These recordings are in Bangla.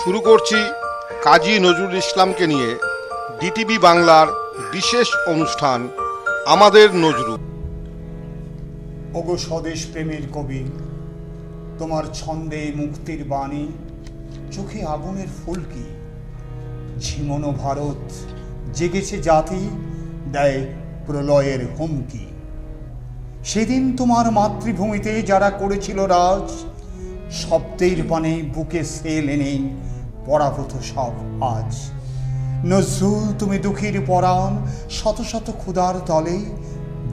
শুরু করছি কাজী নজরুল ইসলামকে নিয়ে ডিটিভি বাংলার বিশেষ অনুষ্ঠান আমাদের নজরুল। ওগো স্বদেশ প্রেমের কবি, তোমার ছন্দে মুক্তির বাণী, চোখে আগুনের ফুলকি। ঝিমনো ভারত, জেগেছে জাতি, দেয় প্রলয়ের হুমকি। সেদিন তোমার মাতৃভূমিতে যারা করেছিল রাজ, শব্দের বাণে বুকে সেল এনেই পরাভূত সব আজ। নজরুল তুমি দুঃখীর পরাণ, শত শত ক্ষুধার তলে,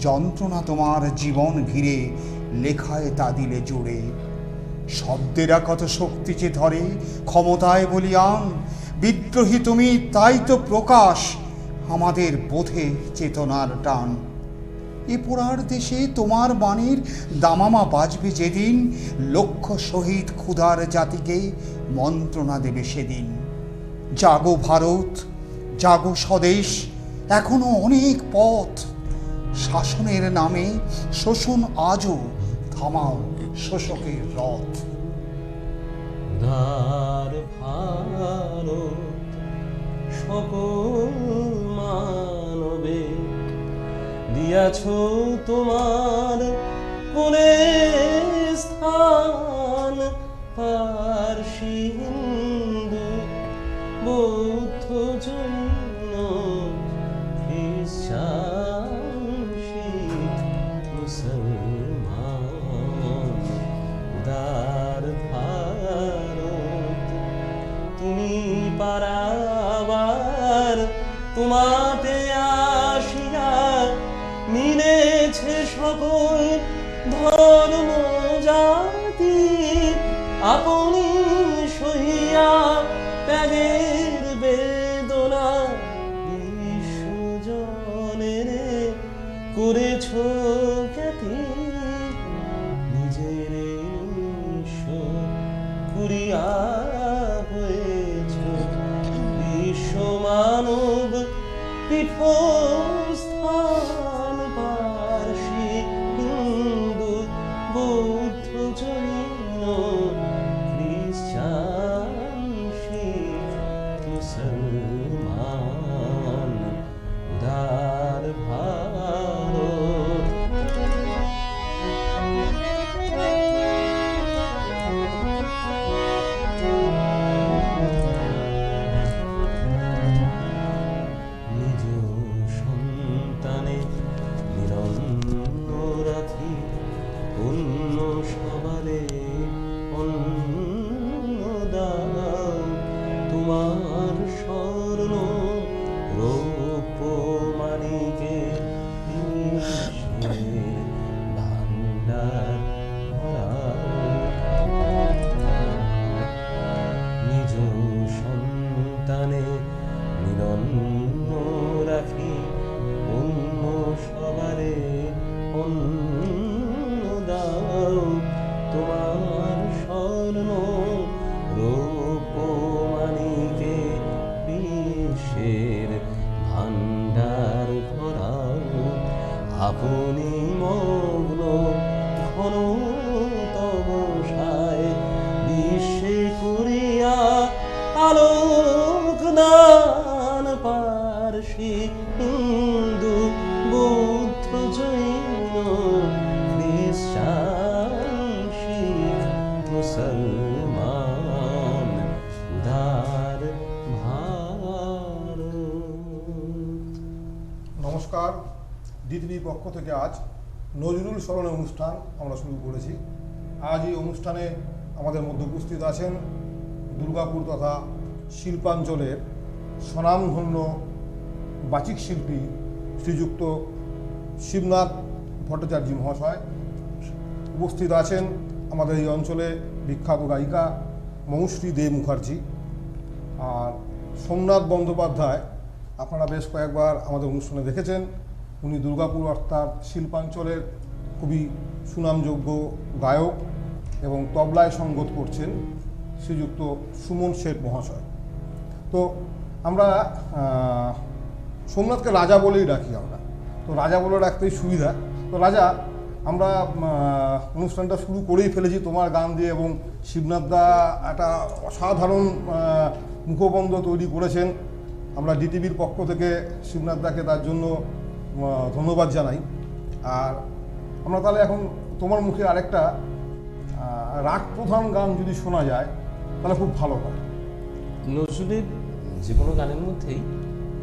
যন্ত্রণা তোমার জীবন ঘিরে লেখায় তা দিলে জুড়ে। শব্দেরা কত শক্তি যে ধরে ক্ষমতায় বলিয়ান, বিদ্রোহী তুমি তাই তো প্রকাশ আমাদের বোধে চেতনার টান। এ পোড়ার দেশে তোমার বাণীর দামামা বাজবে যেদিন, লক্ষ শহীদ ক্ষুধার জাতিকে মন্ত্রণা দেবে সেদিন। জাগো ভারত, জাগো স্বদেশ, এখনো অনেক পথ। শাসনের নামে শোষণ আজও থামাও শোষকের রথ। উদার ভারত সকল মানবে দিয়াছ তোমার কোলে স্থান। পারসী হিন্দু বৌদ্ধ জৈন খ্রিস্টান শিখ মুসলমান। উদার ভারত তুমি পারাবার তোমাতে আসিয়া মিলেছে সকল ধর্ম জাতি। আপনি সহিয়া ত্যাগের বেদনা বিশ্বজনের করেছ খ্যাতি। নিজের কুরিয়া হয়েছ বিশ্ব মানব পীঠস্থান। পারসী হিন্দু বৌদ্ধ জৈন খ্রিস্টান শিখ মুসলমান। উদার ভারত নিজ সন্তানে নিরন্ন রাখি, অন্য সবারে অন্ন দাও। তোমার স্বর্ণ রৌপ্য মানিকে ভান্ডার নিজ সন্তানে নিরন্ন রাখি, অন্য সবারে অন্ন দাও। তোমার স্বর্ণ রৌপ্য মানিকে বিশ্বের ভান্ডার ভরাও। আপনি মগ্ন ঘন তমসায় বিশ্বে করিয়া আলোক দান। পারসী হিন্দু বৌদ্ধ জৈন খ্রিস্টান শিখ মুসলমান। উদার ভারত। নমস্কার, ডিটিভি পক্ষ থেকে আজ নজরুল স্মরণে অনুষ্ঠান আমরা শুরু করেছি। আজ এই অনুষ্ঠানে আমাদের মধ্যে উপস্থিত আছেন দুর্গাপুর তথা শিল্পাঞ্চলের স্বনামধন্য বাচিক শিল্পী শ্রীযুক্ত শিবনাথ ভট্টাচার্য মহাশয়। উপস্থিত আছেন আমাদের এই অঞ্চলে বিখ্যাত গায়িকা মৌশ্রী দে মুখার্জি। আর সোমনাথ বন্দ্যোপাধ্যায় আপনারা বেশ কয়েকবার আমাদের অনুষ্ঠানে দেখেছেন। উনি দুর্গাপুর অর্থাৎ শিল্পাঞ্চলের খুবই সুনামযোগ্য গায়ক এবং তবলায় সঙ্গত করছেন শ্রীযুক্ত সুমন শেঠ মহাশয়। তো আমরা সোমনাথকে রাজা বলেই ডাকি আমরা, তো রাজা বলে রাখতেই সুবিধা। তো রাজা, আমরা অনুষ্ঠানটা শুরু করেই ফেলেছি তোমার গান দিয়ে, এবং শিবনাথ দা একটা অসাধারণ মুখবন্ধ তৈরি করেছেন। আমরা ডিটিভির পক্ষ থেকে শিবনাথ দাকে তার জন্য ধন্যবাদ জানাই। আর আমরা তাহলে এখন তোমার মুখে আরেকটা রাগ প্রধান গান যদি শোনা যায় তাহলে খুব ভালো হয়। নজরুলের যে কোনো গানের মধ্যেই,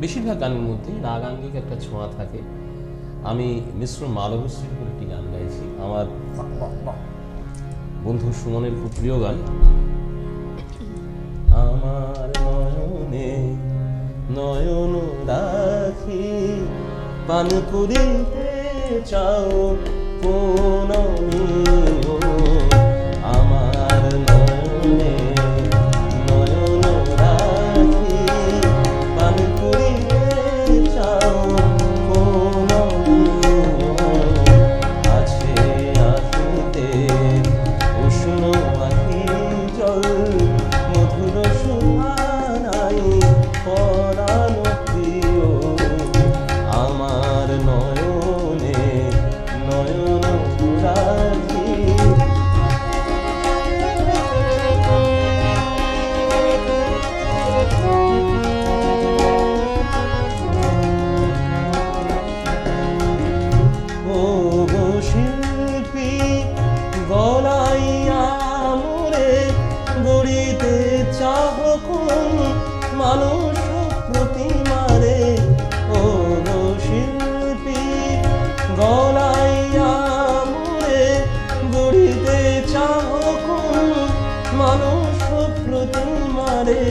বেশিরভাগ গানের মধ্যেই রাগাঙ্গিক একটা ছোঁয়া থাকে। আমি মিশ্র মালবশ্রীর করে একটি গান গাইছি, আমার বন্ধু সুমনের খুব প্রিয় গান। আমার নয়নে নয়ন রাখি পান করিতে চাও কোন মিও, আমার নয়নে নয়ন রাখি পান করিতে চাও কোন মিও, আছে আখিতে উষ্ণ আখি জল মধুর সুহানাই পরাণ প্রিয়, আমার নয়নে নয়ন রাখি। ও গো শিল্পী গলাইয়া মোরে গড়িতে চাহ কোন মানুষ প্রতিমারে, ও গো শিল্পী গলাইয়া মোরে গড়িতে চাহ কোন মানুষ প্রতিমারে,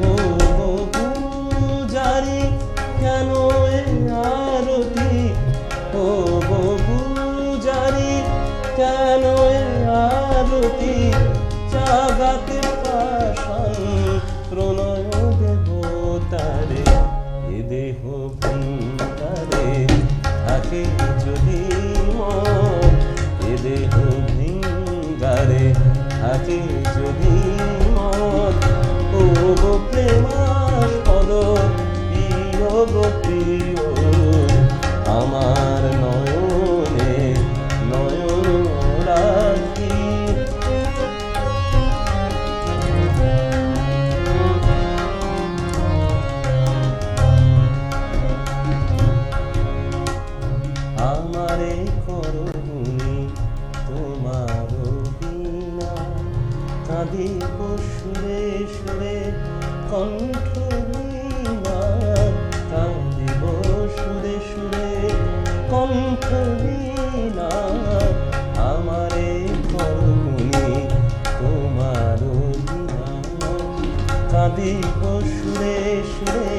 ও গো পূজারি কেন এ আরতি, ও গো পূজারি কেন এ আরতি, জাগাতে পাষাণ প্রণয় দেবতারে, এ দেহ ভৃঙ্গারে থাকে যদি মন, এ দেহ ভৃঙ্গারে থাকে যদি মন, ও গো প্রেমাস্পদ প্রিয় গো প্রিয়, আমার নয়নে নয়ন রাখি। আমারে করুণী তোমার বিনা, কাঁদিব সুরে সুরে কণ্ঠ বীণা, কাঁদিব সুরে সুরে কণ্ঠ বীণা, আমারে করুণী তোমার বিনা, কাঁদিব সুরে সুরে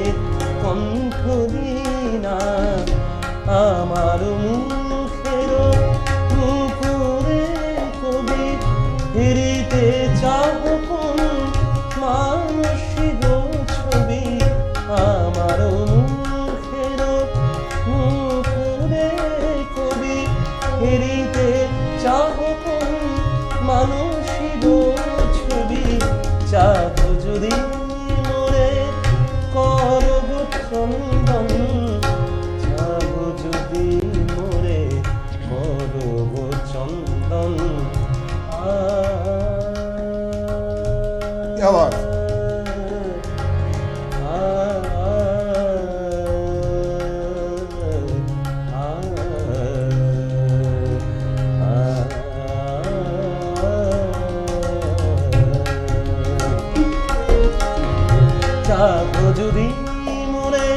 কণ্ঠ বীণা, আমার মুখের মুকুরে কবি ফিরিতে চাহ কোন মানসিক ছবি, আমার মুখের মুকুরে কবি ফিরিতে চাহ কোন মানসিক ছবি, চাহ যদি মোরে করব চন্দন, চাহ যদি মোরে করব চন্দন। আবার চাহ যদি মোরে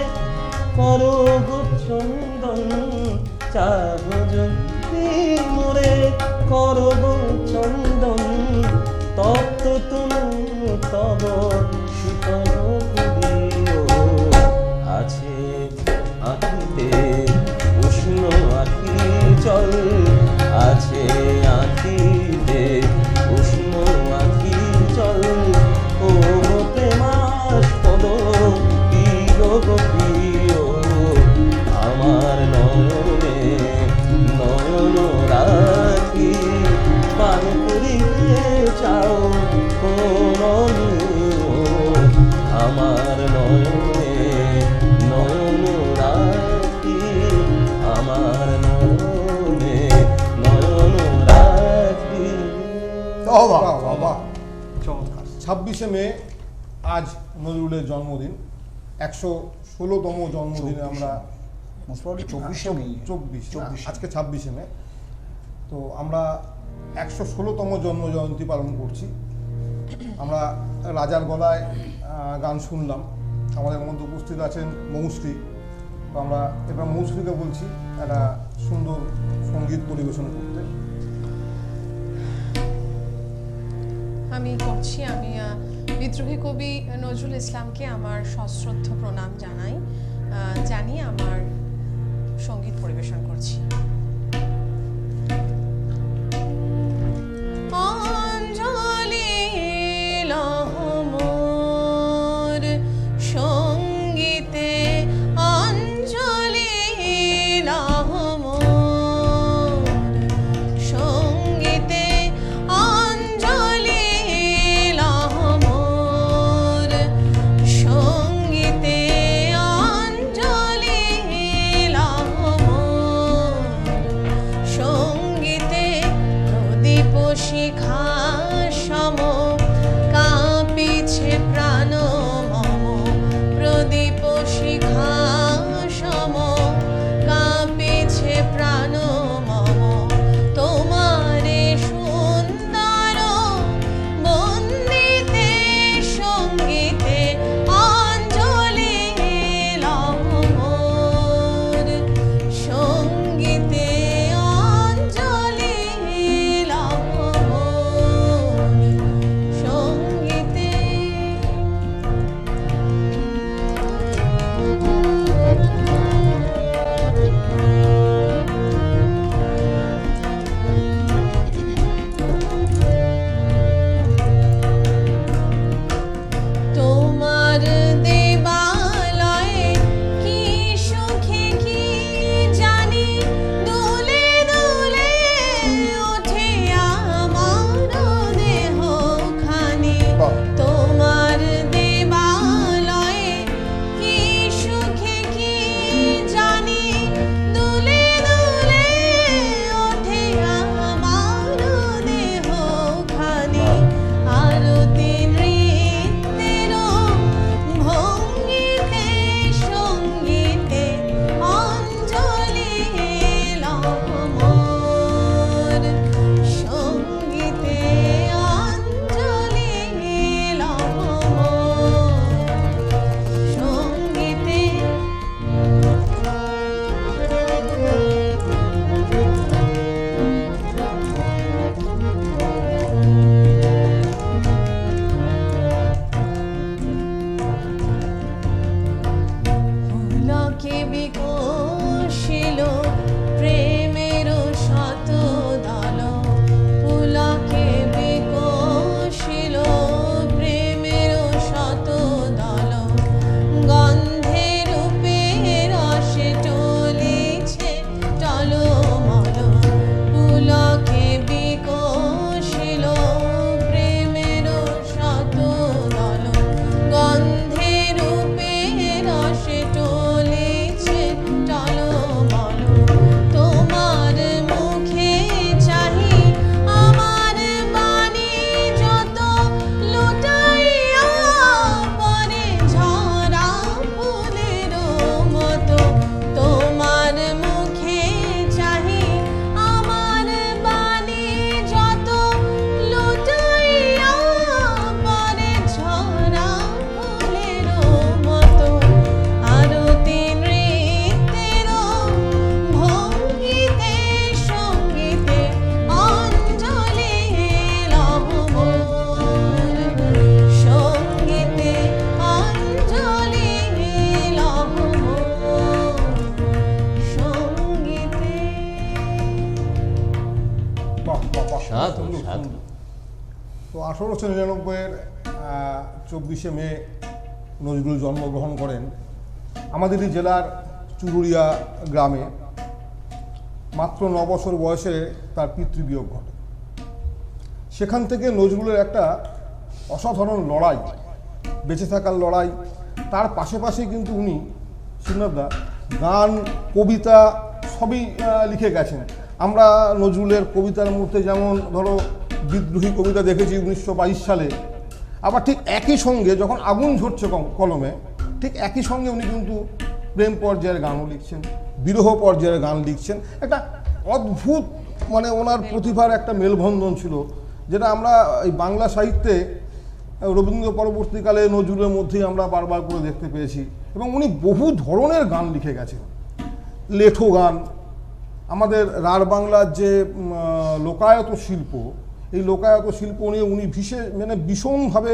করব চন্দন, চাহ যদি মোরে করব চন্দন, তপ্ত তুনু তব শীতল করিও, আছে আখিতে উষ্ণ আখি জল, আছে আখিতে উষ্ণ আখি জল, ও প্রেমাস্পদ প্রিয় গো প্রিয়, আমার নয়নে নয়ন রাখি পান করিতে চাও কোন মিও, আমার নয়নে নয়ন রাখি, আমার নয়নে 26শে মে আজ নজরুলের জন্মদিন, 116তম জন্মদিনে আমরা 24শে মে 24 আজকে 26শে মে, তো আমরা 116তম জন্ম জয়ন্তী পালন করছি। আমরা রাজার গলায় গান শুনলাম, আমাদের মধ্যে উপস্থিত আছেন মৌশ্রী, তো আমরা এবার মৌশ্রীকে বলছি একটা সুন্দর সঙ্গীত পরিবেশন করতে। আমি বিদ্রোহী কবি নজরুল ইসলামকে আমার সশ্রদ্ধ প্রণাম জানিয়ে আমার সঙ্গীত পরিবেশন করছি। তো 1899-এর 24শে মে নজরুল জন্মগ্রহণ করেন আমাদেরই জেলার চুরুলিয়া গ্রামে। মাত্র 9 বছর বয়সে তার পিতৃবিয়োগ ঘটে। সেখান থেকে নজরুলের একটা অসাধারণ লড়াই, বেঁচে থাকার লড়াই, তার পাশে কিন্তু উনি শ্রীনাথদা গান, কবিতা সবই লিখে গেছেন। আমরা নজরুলের কবিতার মধ্যে যেমন ধরো বিদ্রোহী কবিতা দেখেছি 1922 সালে, আবার ঠিক একই সঙ্গে যখন আগুন ঝরছে কলমে, ঠিক একই সঙ্গে উনি কিন্তু প্রেম পর্যায়ের গানও লিখছেন, বিরহ পর্যায়ের গান লিখছেন। একটা অদ্ভুত মানে ওনার প্রতিভার একটা মেলবন্ধন ছিল, যেটা আমরা এই বাংলা সাহিত্যে রবীন্দ্র পরবর্তীকালে নজরুলের মধ্যেই আমরা বারবার করে দেখতে পেয়েছি। এবং উনি বহু ধরনের গান লিখে গেছেন, লেঠো গান, আমাদের রাঢ় বাংলার যে লোকায়ত শিল্প, এই লোকায়ত শিল্প নিয়ে উনি ভীষণভাবে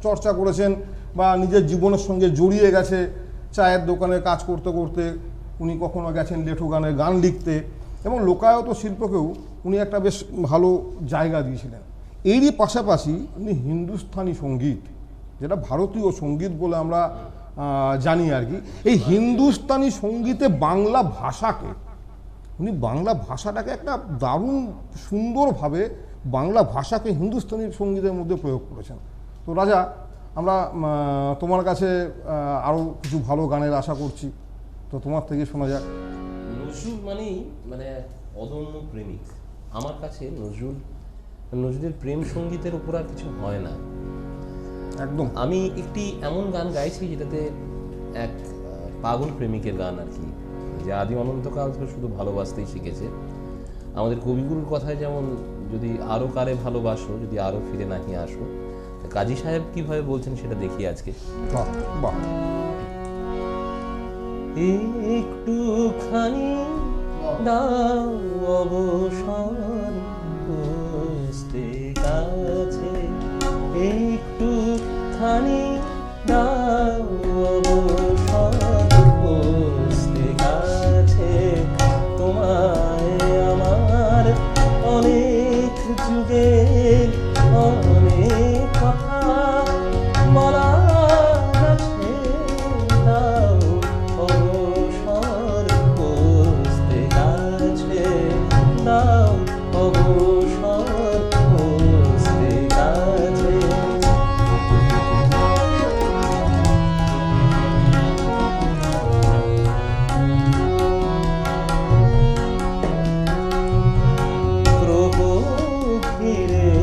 চর্চা করেছেন বা নিজের জীবনের সঙ্গে জড়িয়ে গেছে। চায়ের দোকানে কাজ করতে করতে উনি কখনো গেছেন লেঠো গানের গান লিখতে, এবং লোকায়ত শিল্পকেও উনি একটা বেশ ভালো জায়গা দিয়েছিলেন। এরই পাশাপাশি উনি হিন্দুস্তানি সঙ্গীত, যেটা ভারতীয় সঙ্গীত বলে আমরা জানি আর কি, এই হিন্দুস্তানি সঙ্গীতে বাংলা ভাষাকে উনি বাংলা ভাষাটাকে একটা দারুণ সুন্দরভাবে বাংলা ভাষাকে হিন্দুস্তানি সঙ্গীতের মধ্যে প্রয়োগ করেছেন। তো রাজা, আমরা তোমার কাছে আরও কিছু ভালো গানের আশা করছি, তো তোমার থেকে শোনা যাক। নজরুল মানে অদম্য প্রেমিক। আমার কাছে নজরুলের প্রেম সঙ্গীতের উপর আর কিছু হয় না একদম। আমি একটি এমন গান গাইছি যেটাতে এক পাগল প্রেমিকের গান আর কি, যে আদি অনন্তকাল ধরে শুধু ভালোবাসতেই শিখেছে। আমাদের কবিগুরুর কথায় যেমন, যদি আরো কারে ভালোবাসো, যদি আরো ফিরে নাহি আসো, কাজী সাহেব কিভাবে বলছেন সেটা দেখি আজকে। বাহ। একটুখানি দাও অবসর বসতে কাছে, একটুখানি দাও অবসর বসতে কাছে, তোমায় আমার অনেক যুগের অনেক কথা বলার আছে, দাও অবসর বসতে কাছে, দাও অবসর বসতে কাছে। ঘিরে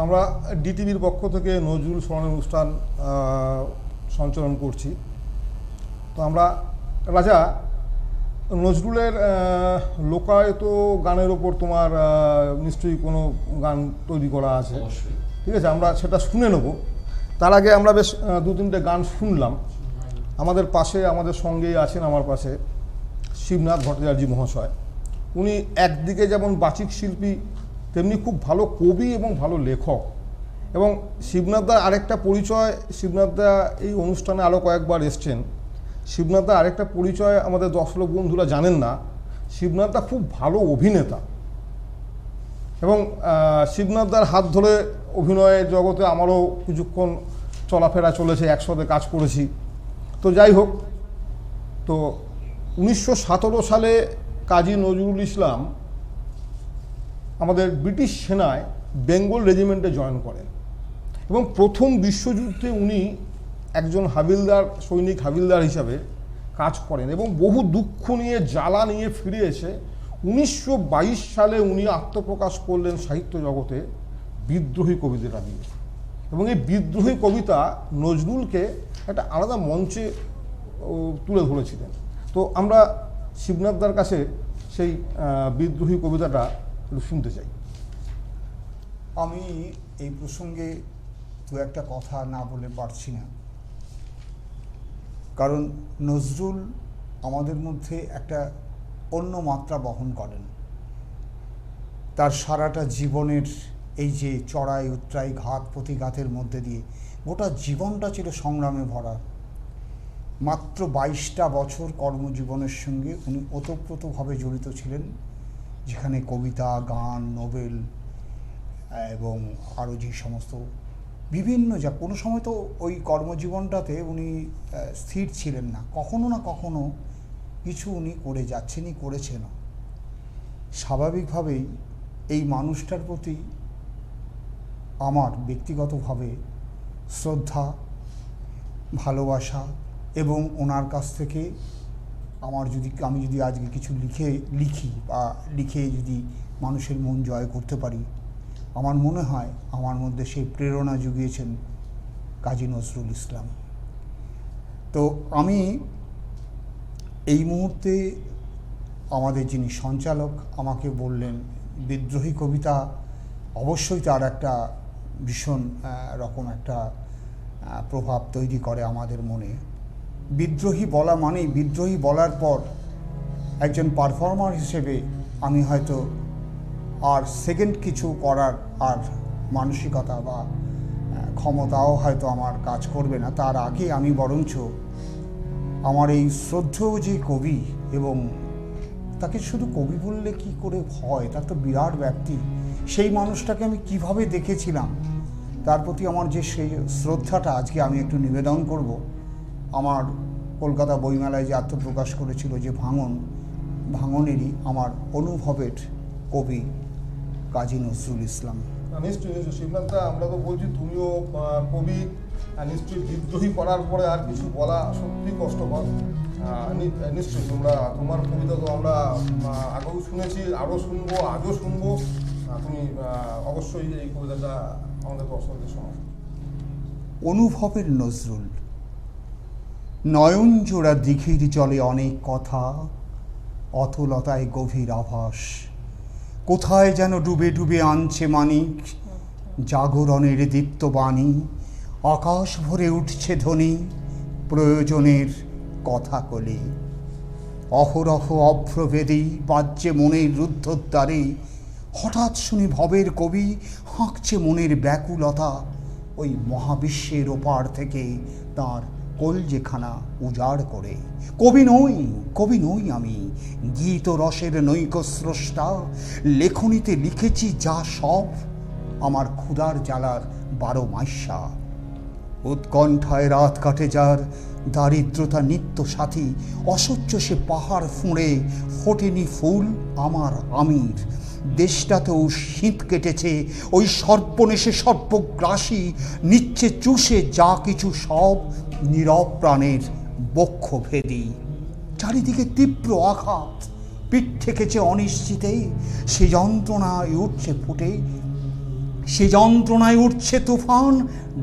আমরা ডিটিভির পক্ষ থেকে নজরুল স্মরণের অনুষ্ঠান সঞ্চালন করছি। তো আমরা রাজা নজরুলের লোকায়ত গানের ওপর তোমার নিশ্চয়ই কোনো গান তৈরি করা আছে, ঠিক আছে, আমরা সেটা শুনে নেব। তার আগে আমরা বেশ 2-3টে গান শুনলাম। আমাদের পাশে, আমাদের সঙ্গেই আছেন আমার পাশে শিবনাথ ভট্টাচার্য মহাশয়। উনি একদিকে যেমন বাচিক শিল্পী, তেমনি খুব ভালো কবি এবং ভালো লেখক। এবং শিবনাথদার আরেকটা পরিচয়, শিবনাথদা এই অনুষ্ঠানে আরও কয়েকবার এসছেন। শিবনাথদা আরেকটা পরিচয় আমাদের দর্শক বন্ধুরা জানেন না, শিবনাথদা খুব ভালো অভিনেতা। এবং শিবনাথদার হাত ধরে অভিনয়ের জগতে আমারও কিছুক্ষণ চলাফেরা চলেছে, একসাথে কাজ করেছি। তো যাই হোক, তো 1917 সালে কাজী নজরুল ইসলাম আমাদের ব্রিটিশ সেনায় বেঙ্গল রেজিমেন্টে জয়েন করেন এবং প্রথম বিশ্বযুদ্ধে উনি একজন হাবিলদার, সৈনিক হাবিলদার হিসাবে কাজ করেন এবং বহু দুঃখ নিয়ে, জ্বালা নিয়ে ফিরে এসে 1922 সালে উনি আত্মপ্রকাশ করলেন সাহিত্য জগতে বিদ্রোহী কবিতা দিয়ে। এবং এই বিদ্রোহী কবিতা নজরুলকে একটা আলাদা মঞ্চে তুলে ধরেছিলেন। তো আমরা শিবনাথদার কাছে সেই বিদ্রোহী কবিতাটা একটু শুনতে চাই। আমি এই প্রসঙ্গে দু একটা কথা না বলে পারছি না, কারণ নজরুল আমাদের মধ্যে একটা অন্য মাত্রা বহন করেন। তার সারাটা জীবনের এই যে চড়াই উতরাই, ঘাত প্রতিঘাতের মধ্যে দিয়ে গোটা জীবনটা ছিল সংগ্রামে ভরা। মাত্র 22টা বছর কর্মজীবনের সঙ্গে উনি ওতপ্রোতভাবে জড়িত ছিলেন, যেখানে কবিতা, গান, নোবেল এবং আরও যে সমস্ত বিভিন্ন, যা কোনো সময় তো ওই কর্মজীবনটাতে উনি স্থির ছিলেন না, কখনো না কখনো কিছু উনি করে যাচ্ছেনই, করেছেন। স্বাভাবিকভাবেই এই মানুষটার প্রতি আমার ব্যক্তিগতভাবে শ্রদ্ধা, ভালোবাসা এবং ওনার কাছ থেকে আমি যদি আজকে কিছু লিখি বা লিখে যদি মানুষের মন জয় করতে পারি, আমার মনে হয় আমার মধ্যে সেই প্রেরণা জুগিয়েছেন কাজী নজরুল ইসলাম। তো আমি এই মুহূর্তে আমাদের যিনি সঞ্চালক আমাকে বললেন, বিদ্রোহী কবিতা অবশ্যই তার একটা ভীষণ রকম একটা প্রভাব তৈরি করে আমাদের মনে। বিদ্রোহী বলা মানেই, বিদ্রোহী বলার পর একজন পারফর্মার হিসেবে আমি হয়তো আর সেকেন্ড কিছু করার আর মানসিকতা বা ক্ষমতাও হয়তো আমার কাজ করবে না। তার আগে আমি বরঞ্চ আমার এই শ্রদ্ধেয় যে কবি, এবং তাকে শুধু কবি বললে কি করে হয়, তার তো বিরাট ব্যক্তি, সেই মানুষটাকে আমি কিভাবে দেখেছিলাম, তার প্রতি আমার যে সেই শ্রদ্ধাটা আজকে আমি একটু নিবেদন করব। আমার কলকাতা বইমেলায় যে আত্মপ্রকাশ করেছিল যে ভাঙনেরই আমার অনুভবের কবি কাজী নজরুল ইসলাম। নিশ্চয়ই শিবনাথদা, আমরা তো বলছি তুমিও কবি, নিশ্চয়ই বিদ্রোহী করার পরে আর কিছু বলা সত্যি কষ্টকর। নিশ্চয়ই তোমার কবিতা তো আমরা আগেও শুনেছি, আরও শুনবো, আজও শুনবো। তুমি অবশ্যই এই কবিতাটা আমাদের দর্শকদের শোনাও। অনুভবের নজরুল। নয়ন জোড়া দিঘির জলে অনেক কথা, অতলতায় গভীর আভাস, কোথায় যেন ডুবে ডুবে আনছে মানিক, জাগরণের দীপ্ত বাণী, আকাশ ভরে উঠছে ধ্বনি, প্রয়োজনের কথা কলি। অহরহ অভ্রভেদী বাজ্যে মনের রুদ্ধদ্বারে, হঠাৎ শুনি ভবের কবি হাঁকছে মনের ব্যাকুলতা, ওই মহাবিশ্বের ওপার থেকে তার কলজেখানা উজাড় করে। কবি নই আমি, গীত রসের নৈক স্রষ্টা, লেখনীতে লিখেছি যা সব আমার ক্ষুধার জ্বালার 12 মাইশা। উৎকণ্ঠায় রাত কাটে যার, দারিদ্রতা নিত্য সাথী, অসহ্য সে পাহাড় ফুঁড়ে, ফোটেনি ফুল আমার আমির। দেশটাতেও শীত কেটেছে, ওই সর্বনেশে সর্বগ্রাসী, নিচ্ছে চুষে যা কিছু সব নীরব প্রাণের বক্ষভেদী। চারিদিকে তীব্র আঘাত, পিঠ ঠেকেছে অনিশ্চিতে, সে যন্ত্রণায় উঠছে ফুটে, সে যন্ত্রণায় উঠছে তুফান,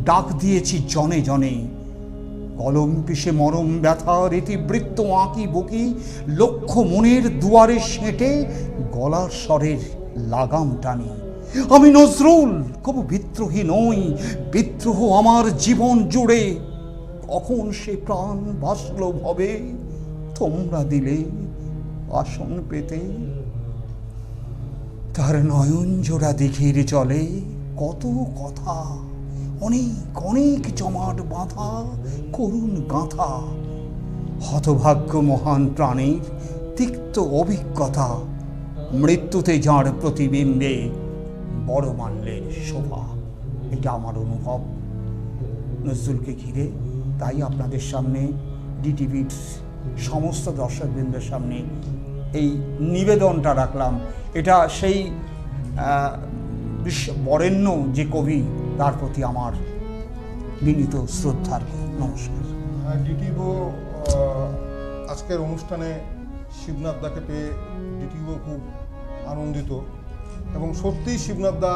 ডাক দিয়েছি জনে জনে। কলম পিষে মরম ব্যথার ইতিবৃত্ত আঁকি বুকি, লক্ষ মনের দুয়ারে সেঁটে গলার স্বরের লাগাম টানি। আমি নজরুল, কবু বিদ্রোহী নই, বিদ্রোহ আমার জীবন জুড়ে। কখন সে প্রাণ ভাসল ভবে, তোমরা দিলে আসন পেতে। তার নয়ন জোড়া দিঘির জলে কত কথা, অনেক অনেক জমাট বাঁধা করুণ গাঁথা। হতভাগ্য মহান প্রাণীর তিক্ত অভিজ্ঞতা, মৃত্যুতে যাঁর প্রতিবিম্বে বড় মাল্যের শোভা। এটা আমার অনুভব নজরুলকে ঘিরে। তাই আপনাদের সামনে, ডিটিভির সমস্ত দর্শকবৃন্দের সামনে এই নিবেদনটা রাখলাম। এটা সেই বরেণ্য যে কবি, তার প্রতি আমার বিনীত শ্রদ্ধার নমস্কার। ডিটিভো আজকের অনুষ্ঠানে শিবনাথদাকে পেয়ে ডিটিভো খুব আনন্দিত, এবং সত্যিই শিবনাথদা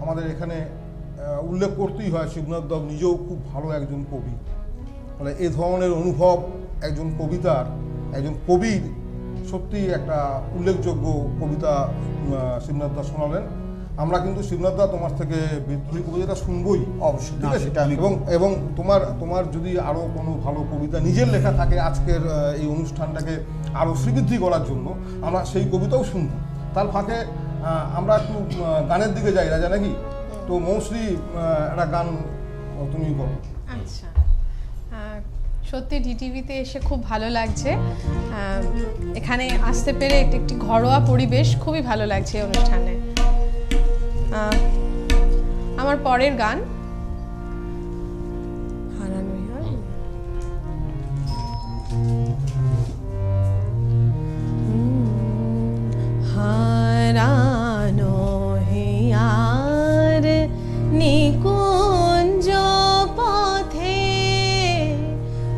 আমাদের এখানে উল্লেখ করতেই হয়, শিবনাথদা নিজেও খুব ভালো একজন কবি। মানে এ ধরনের অনুভব একজন কবিতার, একজন কবির সত্যি একটা উল্লেখযোগ্য কবিতা শিবনাথদা শোনালেন। আমরা কিন্তু শিবনাথদা তোমার থেকে বিদ্রোহী কবিতাটা শুনবই অবশ্যই, ঠিক আছে। সেটা আমি এবং তোমার যদি আরও কোনো ভালো কবিতা নিজের লেখা থাকে, আজকের এই অনুষ্ঠানটাকে আরও শ্রীবৃদ্ধি করার জন্য আমরা সেই কবিতাও শুনব। তার ফাঁকে আমরা একটু গানের দিকে যাই, রাজা নাকি? তো মৌশ্রী একটা গান তুমি করো। আচ্ছা, সত্যি ডিটিভিতে এসে খুব ভালো লাগছে। এখানে আসতে পেরে একটি ঘরোয়া পরিবেশ, খুবই ভালো লাগছে এই অনুষ্ঠানে। আমার পরের গান হারানোই হয়। হারানো হিয়ার নিকুঞ্জ পথে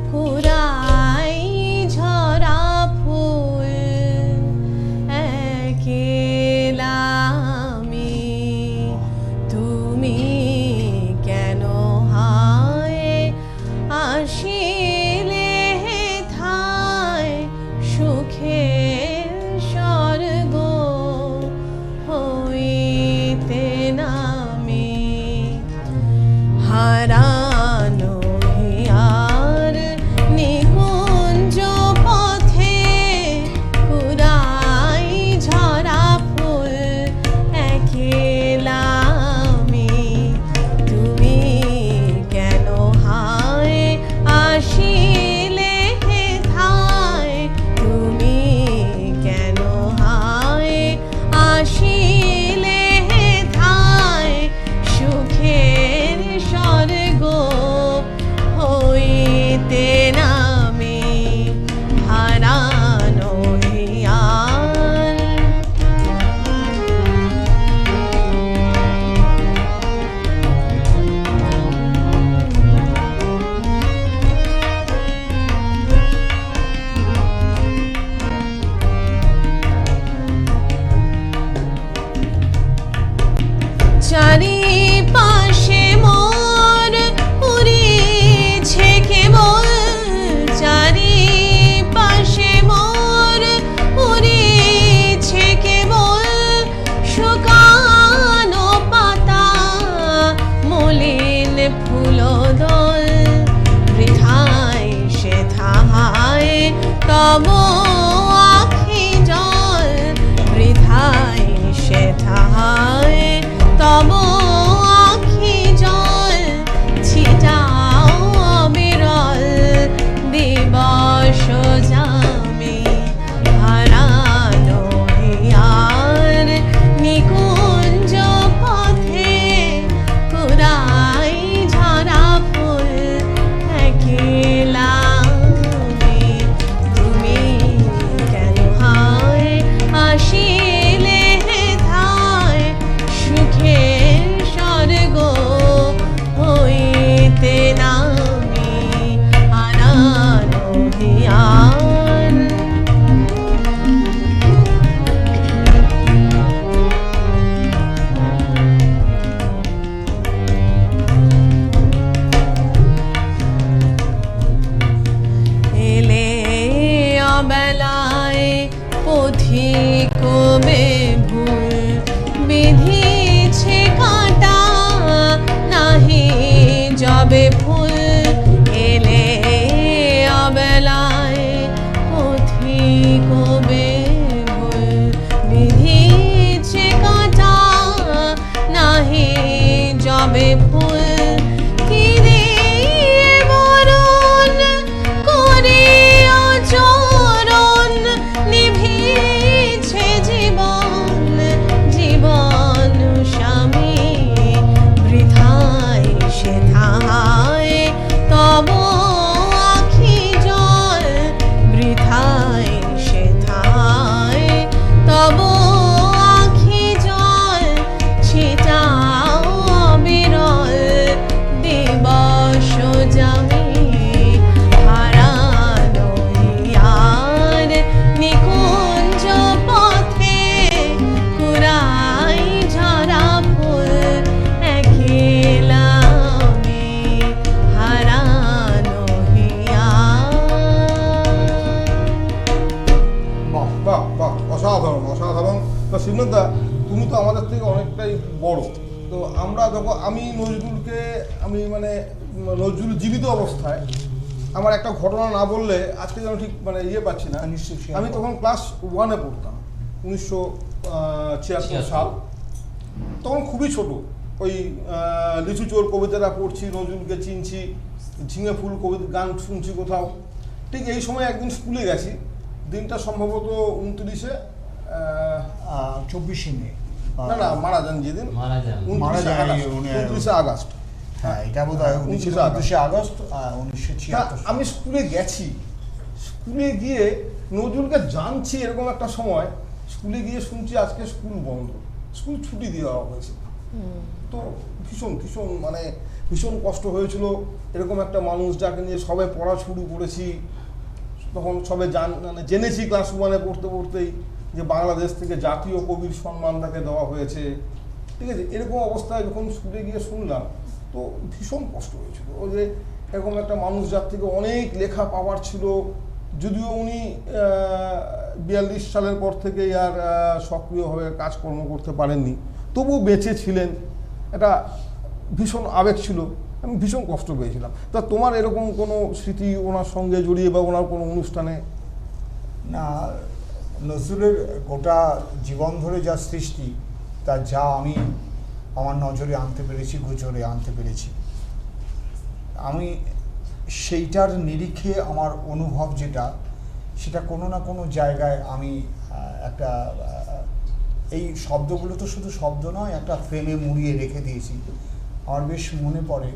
ফুরাই ঝরা ফুল, একলা আমি, তুমি কেন হায় আসিলে থায়, সুখের স্বর্গ হইতে নামি। হারানো হিয়ার নিকুঞ্জ পথে ফুরাই ঝরা ফুল, একলা আমি, তুমি কেন হায় আসিলে থায়, তুমি কেন হায় আসিলে থায়, সুখের স্বর্গ হইতে নামি। হারানো হিয়ার। চারিপাশে মোর উড়িছে কেবল, চারিপাশে মোর উড়িছে কেবল, শুকানো পাতা মলিন ফুলদল, বৃথায় সেথায় তব আখি জল, বৃথায় সেথায় তব আখি জল, ছিটাও অবিরল দিবস যামি। হারানো হিয়ার নিকুঞ্জ পথে ফুরাই ঝরা ফুল, একলা আমি, তুমি কবে ভুল বিধিছে কাঁটা নাহি যাবে ফুল এলে অবেলায় পথি কবে ভুল বিধিছে কাঁটা নাহি যাবে ফুল কি দিয়ে বরণ করিও চরণ নিভিছে জীবন জীবন স্বামী বৃথায় সেথায় তব আখি জল বৃথায় সেথায় তব আখি জল ছিটাও বিরল দিবস জামি হারানো ইয়ার নিকুঞ্জ পথে কুরাই ঝরা ফুল একলা আমি হারানো হিয়ার। বাহ, বাহ বাহ, অসাধারণ অসাধারণ। তো শিবনাথদা, তুমি তো আমাদের থেকে অনেকটাই বড়, তো আমরা যখন আমি নজরুলকে মানে নজরুল জীবিত অবস্থায় আমার একটা ঘটনা না বললে আজকে যেন ঠিক মানে পাচ্ছি না। নিশ্চয়ই share আমি করো। তখন ক্লাস 1-এ পড়তাম, 1976 সাল। তখন খুবই ছোট, ওই লিচু চোর কবিতাটা পড়ছি, নজরুলকে চিনছি, ঝিঙে ফুল কবিতা গান শুনছি কোথাও। ঠিক এই সময় একদিন স্কুলে গেছি, দিনটা সম্ভবত 29-এ 24শে মে। না না, মারা যান যেদিন, মারা যান। 29শে মারা যান, আগস্ট, 29শে আগস্ট। হ্যাঁ, এটা বোধ হয় 29শে আগস্ট তা 1976। আমি স্কুলে গেছি, স্কুলে গিয়ে নজরুলকে জানছি এরকম একটা সময়, স্কুলে গিয়ে শুনছি আজকে স্কুল বন্ধ, স্কুল ছুটি দেওয়া হয়েছে। তো ভীষণ ভীষণ মানে ভীষণ কষ্ট হয়েছিল। এরকম একটা মানুষ যাকে নিয়ে সবে পড়া শুরু করেছি, তখন সবে মানে জেনেছি ক্লাস 1-এ পড়তে পড়তেই যে বাংলাদেশ থেকে জাতীয় কবির সম্মান তাকে দেওয়া হয়েছে। ঠিক আছে, এরকম অবস্থায় যখন স্কুলে গিয়ে শুনলাম তো ভীষণ কষ্ট হয়েছিল। ও যে এরকম একটা মানুষ যার থেকে অনেক লেখা পাওয়ার ছিল, যদিও উনি 42 সালের পর থেকে আর সক্রিয়ভাবে কাজকর্ম করতে পারেননি, তবুও বেঁচে ছিলেন। এটা ভীষণ আবেগ ছিল, আমি ভীষণ কষ্ট পেয়েছিলাম। তা তোমার এরকম কোনো স্মৃতি ওনার সঙ্গে জড়িয়ে বা ওনার কোনো অনুষ্ঠানে? না, নজরুলের গোটা জীবন ধরে যা সৃষ্টি, তা যা আমি আমার নজরে আনতে পেরেছি, গোচরে আনতে পেরেছি, আমি সেইটার নিরিখে আমার অনুভব যেটা, সেটা কোনো না কোনো জায়গায় আমি একটা এই শব্দগুলো তো শুধু শব্দ নয়, একটা ফ্রেমে মুড়িয়ে রেখে দিয়েছি। আমার বেশ মনে পড়ে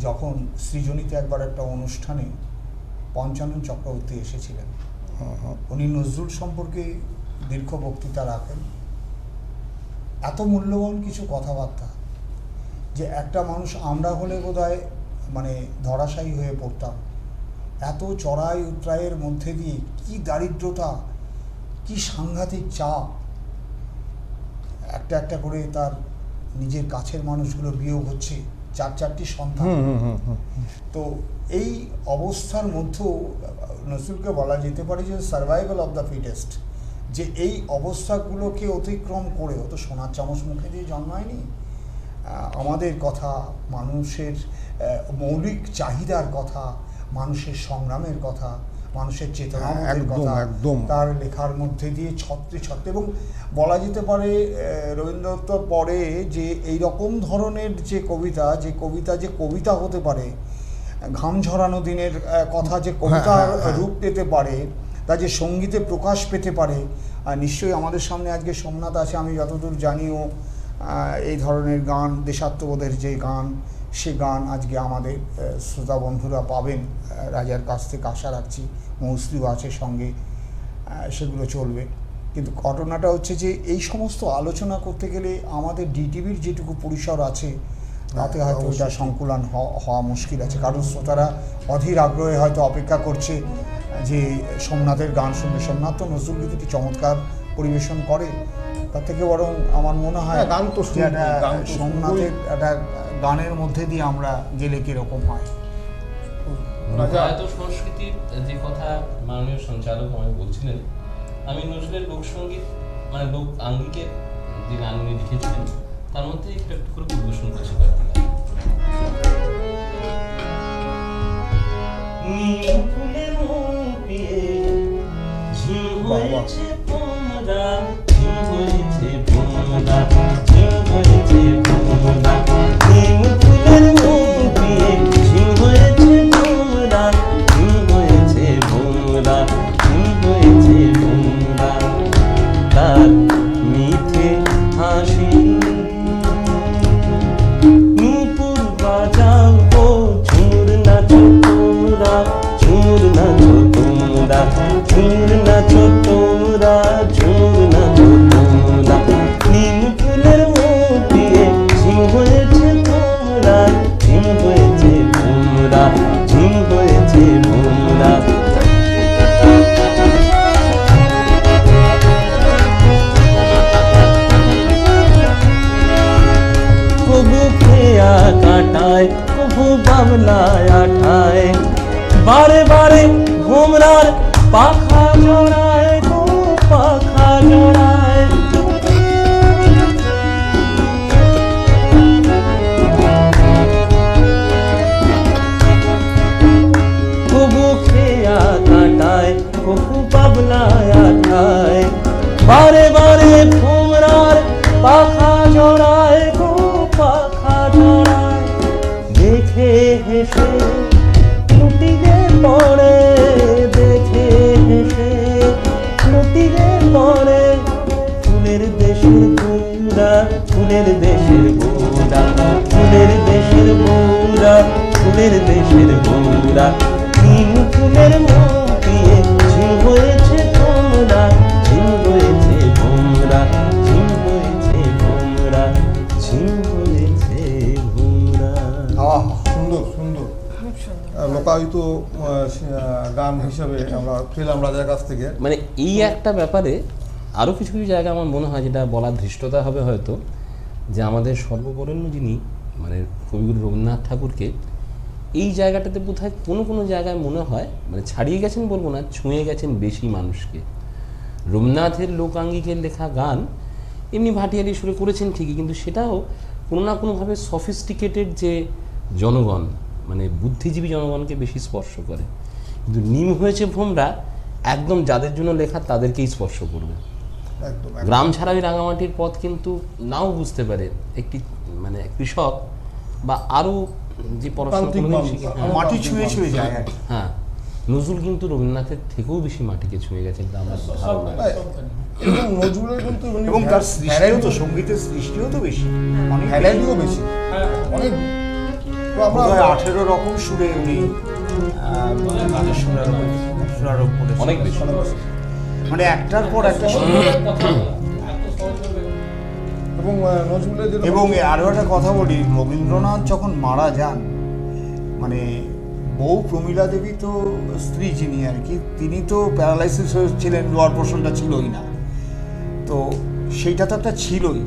যখন সৃজনীতে একবার একটা অনুষ্ঠানে পঞ্চানন চক্রবর্তী এসেছিলেন। উনি নজরুল সম্পর্কে দীর্ঘ বক্তৃতা রাখেন, এত মূল্যবান কিছু কথাবার্তা যে একটা মানুষ আমরা হলে বোধহয় মানে ধরাশায়ী হয়ে পড়তাম। এত চড়াই উতরাইয়ের মধ্যে দিয়ে কি দারিদ্রতা, কি সাংঘাতিক চাপ, একটা একটা করে তার নিজের কাছের মানুষগুলো বিয়োগ হচ্ছে, 4-4টি সন্তান। তো এই অবস্থার মধ্যেও নজরুলকে বলা যেতে পারে যে সার্ভাইভাল অফ দ্য ফিটেস্ট, যে এই অবস্থাগুলোকে অতিক্রম করে, ও তো সোনার চামচ মুখে দিয়ে জন্মায়নি। আমাদের কথা, মানুষের মৌলিক চাহিদার কথা, মানুষের সংগ্রামের কথা, মানুষের চেতনাবোধের কথা তার লেখার মধ্যে দিয়ে ছত্রে ছত্রে। এবং বলা যেতে পারে রবীন্দ্রনাথের পরে যে এই রকম ধরনের যে কবিতা যে কবিতা হতে পারে, ঘাম ঝরানো দিনের কথা যে কবিতার রূপ পেতে পারে, তা যে সঙ্গীতে প্রকাশ পেতে পারে, নিশ্চয়ই আমাদের সামনে আজকে সোমনাথ আছে, আমি যতদূর জানিও এই ধরনের গান, দেশাত্মবোধের যে গান, সে গান আজকে আমাদের শ্রোতা বন্ধুরা পাবেন। রাজার কাছ থেকে আশা রাখছি, মৌসুমীও আছে সঙ্গে, সেগুলো চলবে। কিন্তু ঘটনাটা হচ্ছে যে এই সমস্ত আলোচনা করতে গেলে আমাদের ডিটিভির যেটুকু পরিসর আছে তাতে হয়তো এটা সংকুলন হওয়া মুশকিল আছে, কারণ শ্রোতারা অধীর আগ্রহে হয়তো অপেক্ষা করছে যে সোমনাথের গান শুনবে। সোমনাথ তো নজরুল গীতিটি চমৎকার পরিবেশন করে, তার থেকে বরং আমার মনে হয় গান তো সোমনাথের একটা গানের মধ্যে দিয়ে আমরা গেলে কিরকম হয়। হয়তো সংস্কৃতির যে কথা মাননীয় সঞ্চালক আমায় বলছিলেন, আমি নজরুলের লোকসঙ্গীত মানে লোক আঙ্গিকের যে গান উনি লিখেছিলেন তার মধ্যে একটু একটু করে পরিবেশন করছি কয়েকটি গান। ফুলের মন পেয়ে ঝিম হয়েছে তোমরা, ঝিম হয়েছে তোমরা, ঝিম হয়েছে তোমরা, ঝিম ফুলের মন পেয়ে ঝিম হয়েছে তোমরা, ঝিম হয়েছে তোমরা, ঝিম হয়েছে তোমরা, তার মিঠে হাসি নূপুর বাজাও ও ঝুমুর নাচো তোমরা, ঝুমুর নাচো তোমরা, ঝুমুর নাচো তোমরা, ঝুমুর নাচো তোমরা, নিম ফুলের মন দিয়ে ঝিম হয়েছে তোমরা, ঝিম হয়েছে তোমরা, ঝিম হয়েছে তোমরা। কবু খেয়া কাটায়, কবু বাবলায় আঠায়, বারে বারে ভোমরার পাখা জড়ায়, গো পাখা জড়ায়। কবু খেয়া কাটায়, কবু বাবলায় আঠায়, বারে বারে ভোমরার পাখা জড়ায়, গো পাখা জড়ায়। দেখে হেসে লুটিয়ে পড়ে, দেখে হেসে লুটিয়ে পড়ে, ফুলের দেশের বউরা, ফুলের দেশের বউরা, ফুলের দেশের বউরা, ফুলের দেশের বউরা, নিম ফুলের মন দিয়ে ঝিম হয়েছে তোমরা, ঝিম হয়েছে তোমরা, ঝিম হয়েছে তোমরা, ঝিম হয়েছে তোমরা। সুন্দর সুন্দর লোকায়িত গান হিসাবে আমরা পেলাম রাজার কাছ থেকে। মানে এই একটা ব্যাপারে আরও কিছু কিছু জায়গা আমার মনে হয় যেটা বলার ধৃষ্টতা হবে হয়তো, যে আমাদের সর্ববরেণ্য যিনি মানে কবিগুরু রবীন্দ্রনাথ ঠাকুরকে এই জায়গাটাতে বোধহয় কোনো কোনো জায়গায় মনে হয় মানে ছাড়িয়ে গেছেন বলবো না, ছুঁয়ে গেছেন বেশি মানুষকে। রবীন্দ্রনাথের লোকাঙ্গিকের লেখা গান এমনি ভাটিয়ালি সুরে করেছেন ঠিকই, কিন্তু সেটাও কোনো না কোনোভাবে সফিস্টিকেটেড যে জনগণ মানে বুদ্ধিজীবী জনগণকে বেশি স্পর্শ করে। কিন্তু নিম হয়েছে ভোমরা একদম যাদের জন্য লেখা তাদেরকেই স্পর্শ করবে। একদম গ্রাম ছাড়া ওই রাঙামাটির পথ কিন্তু নাও বুঝতে পারে একটি মানে কৃষক বা আরও যে পড়াশোনা প্রান্তিক কোনোদিন মানুষ, শিখে- মাটি ছুঁয়ে ছুঁয়ে যায় আর কি। হ্যাঁ, নজরুল কিন্তু রবীন্দ্রনাথের থেকেও বেশি মাটিকে ছুঁয়ে গেছেন এটা আমার ধারণা। এবং নজরুলের কিন্তু এবং তার সৃষ্টিও তো, সঙ্গীতের সৃষ্টিও তো বেশি, অনেক ভ্যারাইটিও বেশি, অনেক। তো আমরা 18 রকম সুরে উনি সুরারোপ করেছেন, অনেক বেশি। মানে একটার পর একটা সুর। এবং নজরুলের যে এবং আরও একটা কথা বলি, রবীন্দ্রনাথ যখন মারা যান মানে বউ প্রমীলা দেবী তো স্ত্রী যিনি আর কি, তিনি তো প্যারালাইসিস হয়েছিলেন, লোয়ার পোর্শনটা ছিলই না, তো সেইটা তো একটা ছিলই,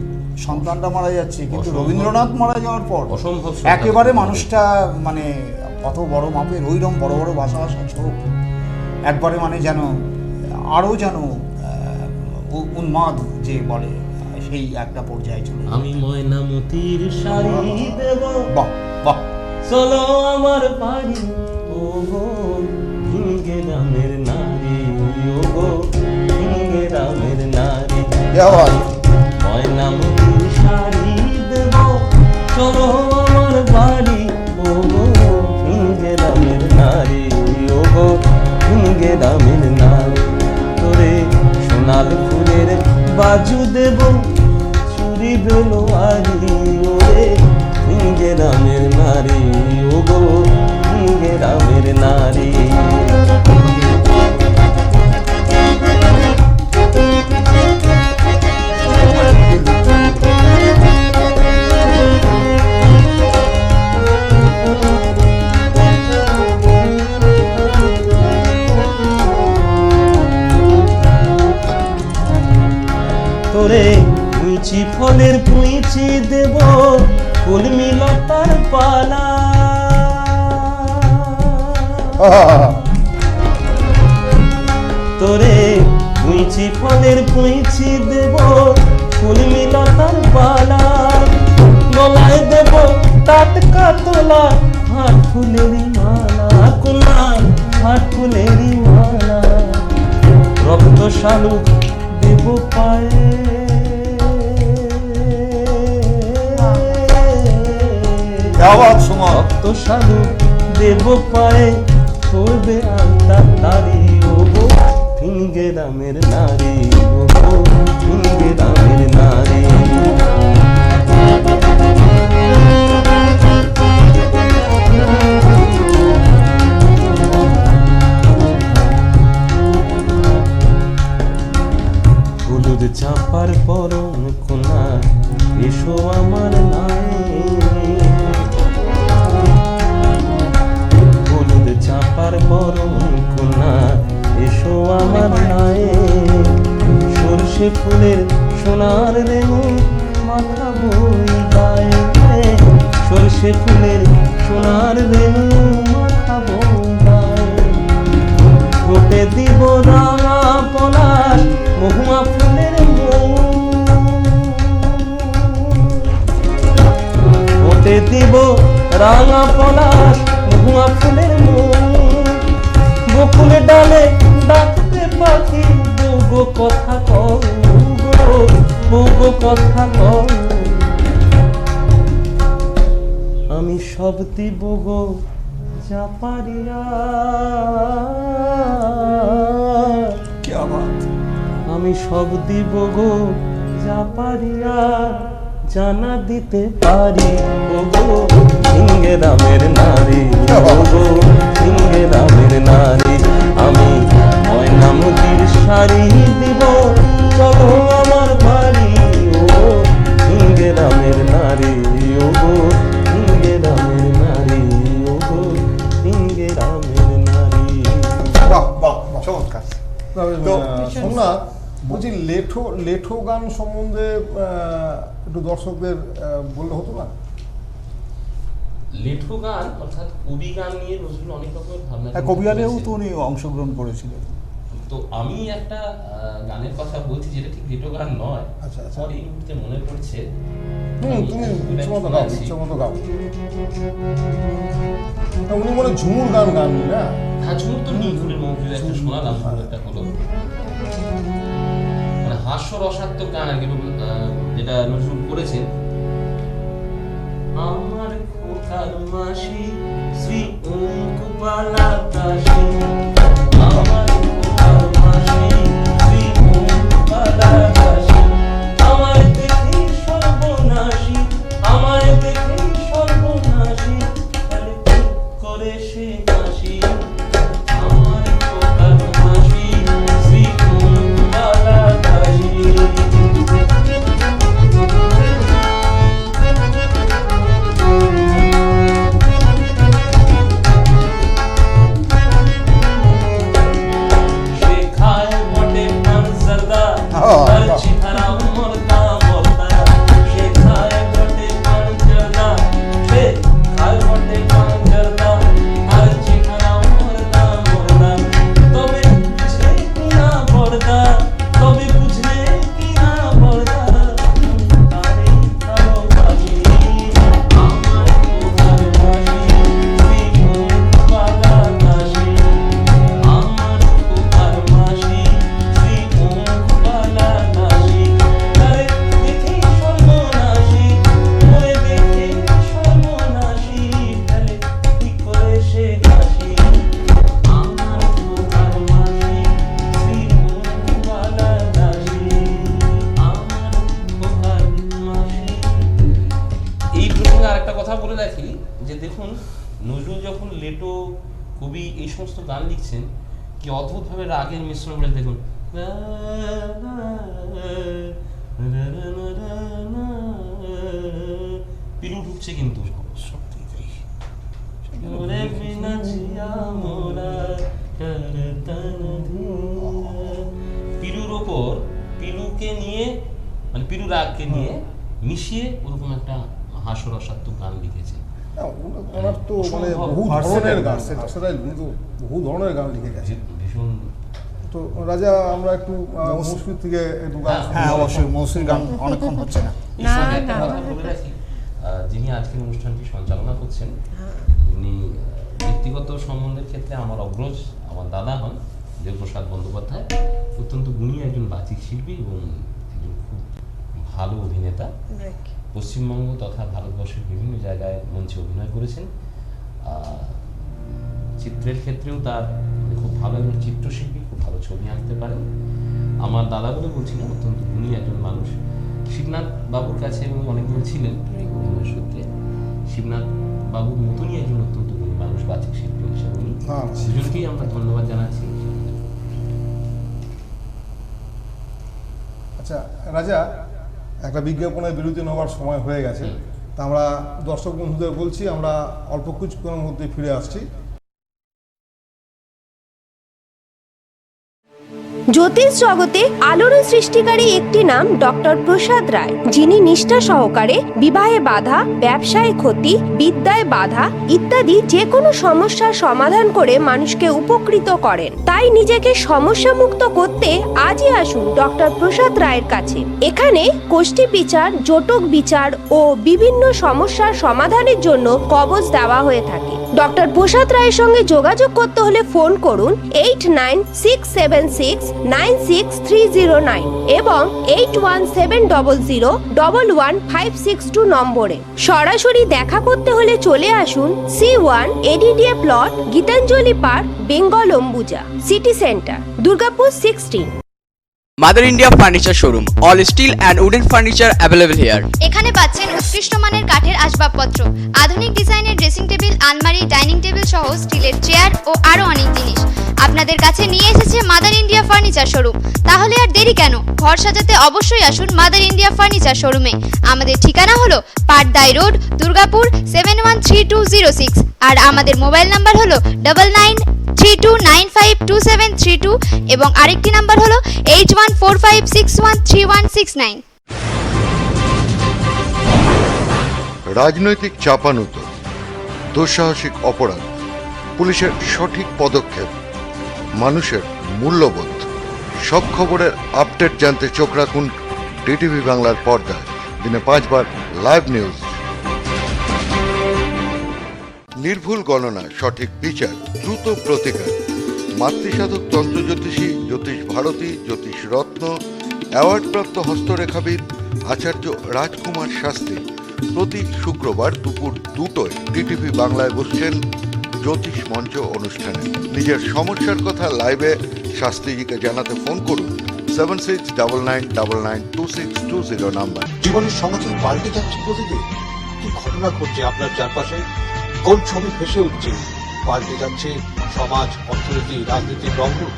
সন্তানটা মারা যাচ্ছে, কিন্তু রবীন্দ্রনাথ মারা যাওয়ার পর অসম্ভব একেবারে মানুষটা মানে অত বড় মাপের ওইরকম বড় বড় ভাষা চোখ একবারে মানে যেন আরও যেন উন্মাদ যে বলে সেই একটা পর্যায়ে চলে। আমি ময়নামতির শাড়ি দেব, বাহ বাহ, চলো আমার বাড়ি, ও গো ভিঙ্গে রামের নারী, ও গো ভিঙ্গে রামের নারী। ময়নামতির শাড়ি দেব, চলো আমার বাড়ি, ও গো ভিঙ্গে রামের নারী, ও গো ভিঙ্গে রামের নারী। তোরে সোনাল ফুলের বাজু দেব, চুরি বেলোয়ারি, ওরে ভিঙ্গে রামের নারী, ও গো ভিঙ্গে রামের নারী। তোরে পুঁচি ফলের পুঁচি দেব, কলমি লতার পালা, তোরে মিচি ফলের পুঁইছি দেব ফুলমি লতার বালা, গলায় দেব টাটকা তোলা হাট ফুলেরই মালা, কোনা হাট ফুলেরই মালা, রক্ত শালুক দেব পায়ে, রক্ত শালুক দেব পায়ে, করবে আলতা তারি, ও গো ফিঙ্গে রামের নারী, ও গো ফিঙ্গে রামের নারী। হলুদ চাপার পরন কোনা এসো আমার নায়ে, হলুদ চাপার পরন কোনা এসো আমার নায়ে, সর্ষে ফুলের সোনার রেণু মাখাবো গায়ে, সর্ষে ফুলের সোনার রেণু মাখাবো গায়ে, ঠোঁটে দিব রাঙা পলাশ মহুয়া ফুলের মৌ, ঠোঁটে দিব রাঙা পলাশ মহুয়া ফুলের মৌ, বকুলে ডালে ডাকতে পাখি, বউগো কথা কও গো, বউগো কথা কও, আমি সব দিব গো যা পারিয়া, আমি সব দিব গো যা পারিয়া, জানা দিতে পারি ও গো সিংহে রামের নারী, ও গো সিংহে রামের নারী, আমি ময়নামতির শাড়ি দিব চলো আমার বাড়ি, ও সিংহে রামের নারী, ও গো সিংহে রামের নারী, ও গো সিংহে রামের নারী। বাহ বাহ চমৎকার। তো সোমনাথ, বলছি লেঠো গান সম্বন্ধে একটু দর্শকদের বললে হতো না? লেঠো গান অর্থাৎ কবি গান নিয়ে নজরুল অনেক রকমের ভাবনা, কবিয়ালেও তো উনি অংশগ্রহণ করেছিলেন। তো আমি একটা গানের কথা বলছি যেটা ঠিক লেঠো গান নয়, আচ্ছা, আচ্ছা। আমার এই মুহূর্তে মনে পড়ছে। তুমি ইচ্ছে মতো গাও, ইচ্ছে মতো গাও। উনি মনে ঝুমুর গান গাননি না? হ্যাঁ, ঝুমুর তো নীলফুলের মৌখিক একটা শোনালাম, একটা হলো মানে হাস্যরসাত্মক গান আর কি, যেটা নজরুল করেছেন। আমার খোকার মাসি শ্রী অঙ্কুবালা দাসী, আমার খোকার মাসি শ্রী অঙ্কুবালা দাসী, আমায় দেখে সর্বনাশী, আমায় দেখে সর্বনাশী, খালি চুপ করে সে হাসি, আমার খোকার মাসি শ্রী অঙ্কুবালা দাসী। কবি এই সমস্ত গান লিখছেন কি অদ্ভুতভাবে রাগের মিশ্রণ করে, দেখুন পিলু ঢুকছে কিন্তু পিলুর ওপর পিলুকে নিয়ে মানে পিলু রাগকে নিয়ে মিশিয়ে ওরকম একটা হাস্যরসাত্মক গান লিখেছে। ওনার তো মানে বহু ধরনের গান, সেটাই কিন্তু বহু ধরনের গান লিখে গেছে। ভীষণ তো রাজা আমরা একটু মৌসুমী থেকে একটু গান শুনবো। হ্যাঁ অবশ্যই, মৌসুমী গান অনেকক্ষণ হচ্ছে না। এই সঙ্গে একটা কথা বলে রাখি, যিনি আজকের অনুষ্ঠানটি সঞ্চালনা করছেন উনি ব্যক্তিগত সম্বন্ধের ক্ষেত্রে আমার অগ্রজ, আমার দাদা হন দেবপ্রসাদ বন্দ্যোপাধ্যায়। অত্যন্ত গুণী একজন বাচিক শিল্পী এবং একজন খুব ভালো অভিনেতা। পশ্চিমবঙ্গ তথা ভারতবর্ষের বিভিন্ন জায়গায় মঞ্চে অভিনয় করেছেন। চিত্রের ক্ষেত্রেও তার খুব ভালো একজন চিত্রশিল্পী, খুব ভালো ছবি আঁকতে পারেন। আমার দাদা বলে বলছিলেন, অত্যন্ত গুণী একজন মানুষ। শিবনাথ বাবুর কাছে উনি অনেকদিন ছিলেন অভিনয়ের সূত্রে। শিবনাথ বাবুর মতনই একজন অত্যন্ত গুণী মানুষ, বাচিক শিল্পী হিসেবে উনি। দুজনকেই আমরা ধন্যবাদ জানাচ্ছি। আচ্ছা রাজা, একটা বিজ্ঞাপনের বিরতি নেওয়ার সময় হয়ে গেছে, তা আমরা দর্শক বন্ধুদের বলছি আমরা অল্প কিছুক্ষণের মধ্যে ফিরে আসছি। জ্যোতিষ জগতে আলোড়ন সৃষ্টিকারী একটি নাম ডক্টর প্রসাদ রায়, যিনি নিষ্ঠা সহকারে বিবাহে বাধা, ব্যবসায় ক্ষতি, বিদ্যায় বাধা ইত্যাদি যে কোনো সমস্যার সমাধান করে মানুষকে উপকৃত করেন। তাই নিজেকে সমস্যা মুক্ত করতে আজই আসুন ডক্টর প্রসাদ রায়ের কাছে। এখানে কোষ্ঠী বিচার, জটক বিচার ও বিভিন্ন সমস্যার সমাধানের জন্য কবজ দেওয়া হয়ে থাকে। ডক্টর প্রসাদ রায়ের সঙ্গে যোগাযোগ করতে হলে ফোন করুন 8967696309 এবং 8170011562 নম্বরে। সরাসরি দেখা করতে হলে চলে আসুন C1 ADDA plot, Gitanjali park, Bengal Ambuja, city centre, Durgapur 16। Mother India furniture showroom, all steel and wooden furniture available here. এখানে পাচ্ছেন উৎকৃষ্ট মানের কাঠের আসবাবপত্র, আধুনিক ডিজাইনের ড্রেসিং টেবিল, আলমারি, ডাইনিং টেবিল সহ স্টিলের চেয়ার ও আরো অনেক জিনিস আপনাদের কাছে নিয়ে এসেছে মাদার ইন্ডিয়া ফার্নিচার শোরুম। তাহলে আর দেরি কেন, ঘর সাজাতে অবশ্যই আসুন মাদার ইন্ডিয়া ফার্নিচার শোরুমে। আমাদের ঠিকানা হলো পাটদাই রোড, দুর্গাপুর 713206 আর আমাদের মোবাইল নাম্বার হলো 9932952732 এবং আরেকটি নাম্বার হলো 8145613169। রাজনৈতিক চাপানুতোর, দুঃসাহসিক অপরাধ, পুলিশের সঠিক পদক্ষেপ, মানুষের মূল্যবোধ, সব খবরের আপডেট জানতে চোখ রাখুন ডিটিভি বাংলার পর্দায়। দিনে 5 বার লাইভ নিউজ, নির্ভুল গণনা, সঠিক বিচার, দ্রুত প্রতিকার। মাতৃসাধক তন্ত্র জ্যোতিষী জ্যোতিষ ভারতী, জ্যোতিষ রত্ন, অ্যাওয়ার্ডপ্রাপ্ত হস্তরেখাবিদ আচার্য রাজকুমার শাস্ত্রী প্রতি শুক্রবার দুপুর 2টোয় ডিটিভি বাংলায় বসছেন জ্যোতিষ মঞ্চ অনুষ্ঠানে। নিজের সমস্যার কথা লাইভে শাস্ত্রীজিকে জানাতে ফোন করুন 7699992620 নাম্বার। জীবনের সমাচার পাল্টে যাচ্ছে প্রতিদিন। কি ঘটনা ঘটছে আপনার চারপাশে, কোন ছবি ভেসে উঠছে? পাল্টে যাচ্ছে সমাজ, অর্থনীতি, রাজনীতির রংরূপ।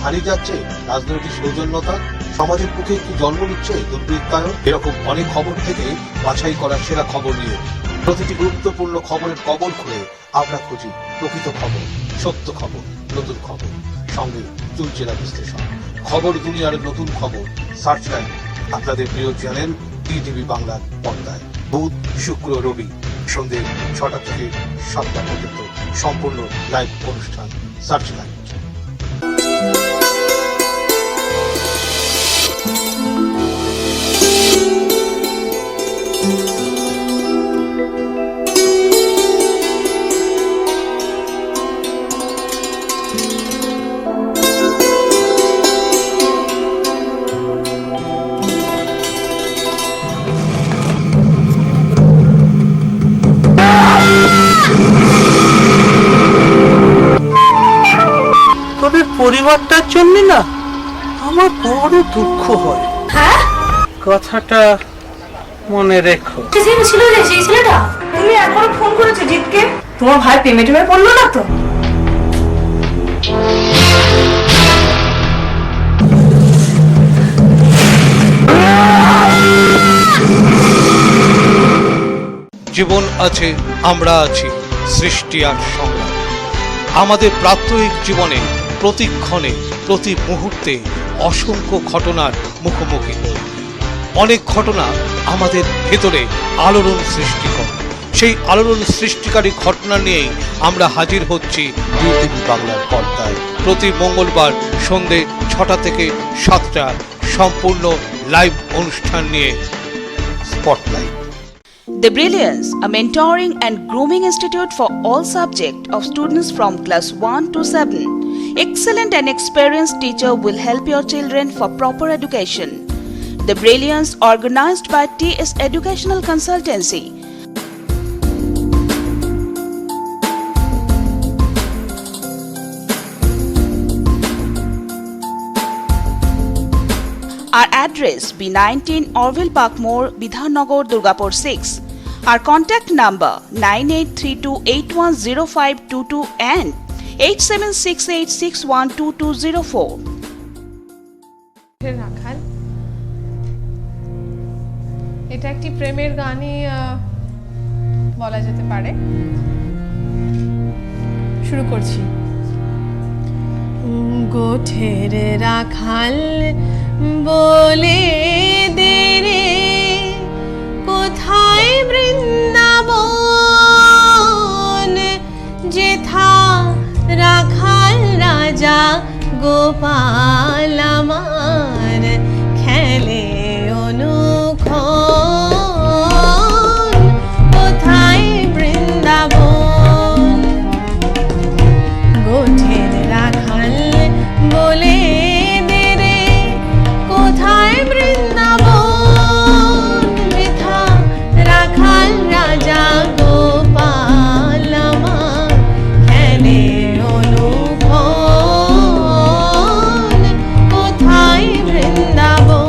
হারিয়ে যাচ্ছে রাজনৈতিক সৌজন্যতা, সমাজের বুকে একটি জন্ম নিচ্ছে দুর্বৃত্তায়ন। এরকম অনেক খবর থেকে বাছাই করা সেরা খবর নিয়ে প্রতিটি গুরুত্বপূর্ণ খবরের কবর খুলে আমরা খুঁজি প্রকৃত খবর, সত্য খবর, নতুন খবর, সঙ্গে চুলচেরা বিশ্লেষণ। খবর দুনিয়ার নতুন খবর, সার্চ লাইন আপনাদের প্রিয় চ্যানেল ডিটিভি বাংলার পর্দায়। বুধ, শুক্র, রবি সন্ধ্যে 6টা থেকে 7টা পর্যন্ত সম্পূর্ণ লাইভ অনুষ্ঠান সার্চ লাইন। তবে পরিবারটার জন্য না আমার বড় দুঃখ হয়। কথাটা মনে রেখো। সেই ছেলেটা তুমি এখনো ফোন করেছো জিতকে? তোমার ভাই পেমেন্টে পড়লো না তো? জীবন আছে, আমরা আছি, সৃষ্টি আর সংগ্রাম। আমাদের প্রাত্যহিক জীবনে প্রতিক্ষণে, প্রতি মুহূর্তে অসংখ্য ঘটনার মুখোমুখি হই। অনেক ঘটনা আমাদের ভেতরে আলোড়ন সৃষ্টি করে। সেই আলোড়ন সৃষ্টিকারী ঘটনা নিয়েই আমরা হাজির হচ্ছি ডিটিভি বাংলার পর্দায়। প্রতি মঙ্গলবার সন্ধে 6টা থেকে 7টা সম্পূর্ণ লাইভ অনুষ্ঠান নিয়ে spotlight. The Brilliance, a mentoring and grooming institute for all subjects of students from class 1 to 7. Excellent and experienced teacher will help your children for proper education. The Brilliance, organized by TS Educational Consultancy. Our address B19 Orville Park More, Bidhannagar, Durgapur 6. Our contact number 9832810522 and 8768612204. রাখাল, এটা একটি প্রেমের গানই বলা যেতে পারে। শুরু করছি। গোঠের রাখাল বলে দে রে কোথায় বৃন্দাবন, যেথা রাখাল রাজা গোপাল আমার খেলে অনুক্ষণ, কোথায় বৃন্দাবন। গোঠের রাখাল বলে দে রে কোথায় বৃন্দাবন, যেথা রাখাল রাজা গোপাল আমার খেলে অনুক্ষণ, কোথায় বৃন্দাবন।